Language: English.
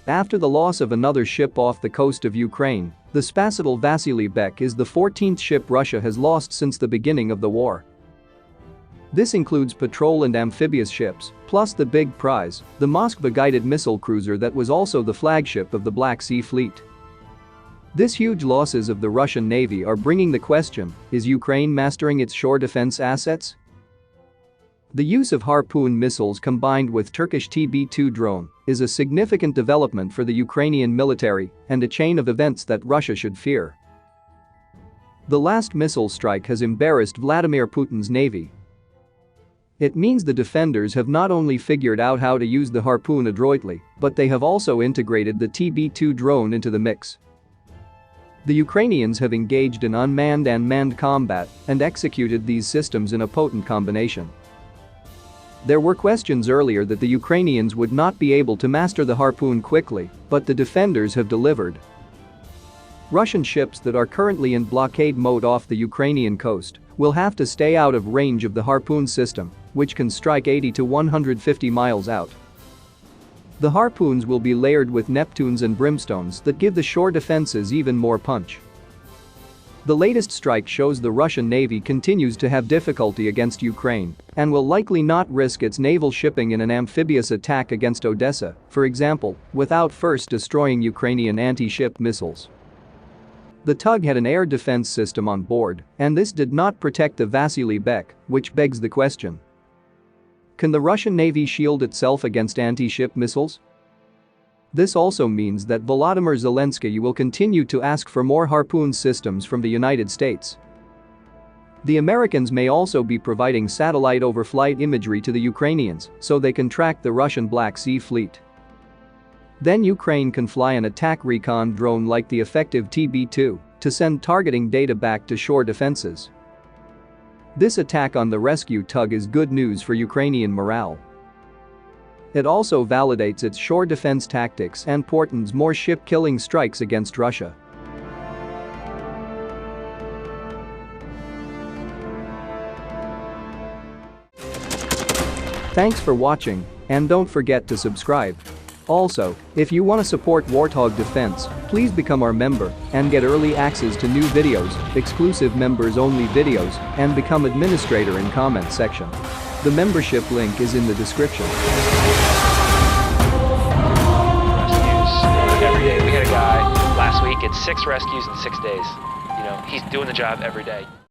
After the loss of another ship off the coast of Ukraine, the Spasitel Vasily Bek is the 14th ship Russia has lost since the beginning of the war. This includes patrol and amphibious ships, plus the big prize, the Moskva guided missile cruiser that was also the flagship of the Black Sea Fleet. This huge losses of the Russian Navy are bringing the question, is Ukraine mastering its shore defense assets? The use of Harpoon missiles combined with Turkish TB2 drone is a significant development for the Ukrainian military and a chain of events that Russia should fear. The last missile strike has embarrassed Vladimir Putin's navy. It means the defenders have not only figured out how to use the Harpoon adroitly, but they have also integrated the TB2 drone into the mix. The Ukrainians have engaged in unmanned and manned combat and executed these systems in a potent combination. There were questions earlier that the Ukrainians would not be able to master the Harpoon quickly, but the defenders have delivered. Russian ships that are currently in blockade mode off the Ukrainian coast will have to stay out of range of the Harpoon system, which can strike 80 to 150 miles out. The Harpoons will be layered with Neptunes and Brimstones that give the shore defenses even more punch. The latest strike shows the Russian Navy continues to have difficulty against Ukraine and will likely not risk its naval shipping in an amphibious attack against Odessa, for example, without first destroying Ukrainian anti-ship missiles. The tug had an air defense system on board, and this did not protect the Vasily Bek, which begs the question. Can the Russian Navy shield itself against anti-ship missiles? This also means that Volodymyr Zelensky will continue to ask for more Harpoon systems from the United States. The Americans may also be providing satellite overflight imagery to the Ukrainians so they can track the Russian Black Sea Fleet. Then Ukraine can fly an attack recon drone like the effective TB2 to send targeting data back to shore defenses. This attack on the rescue tug is good news for Ukrainian morale. It also validates its shore defense tactics and portends more ship-killing strikes against Russia. Thanks for watching, and don't forget to subscribe. Also, if you want to support Warthog Defense, please become our member and get early access to new videos, exclusive members-only videos, and become administrator in comment section. The membership link is in the description. Rescues every day. We had a guy last week, it's 6 rescues in 6 days. He's doing the job every day.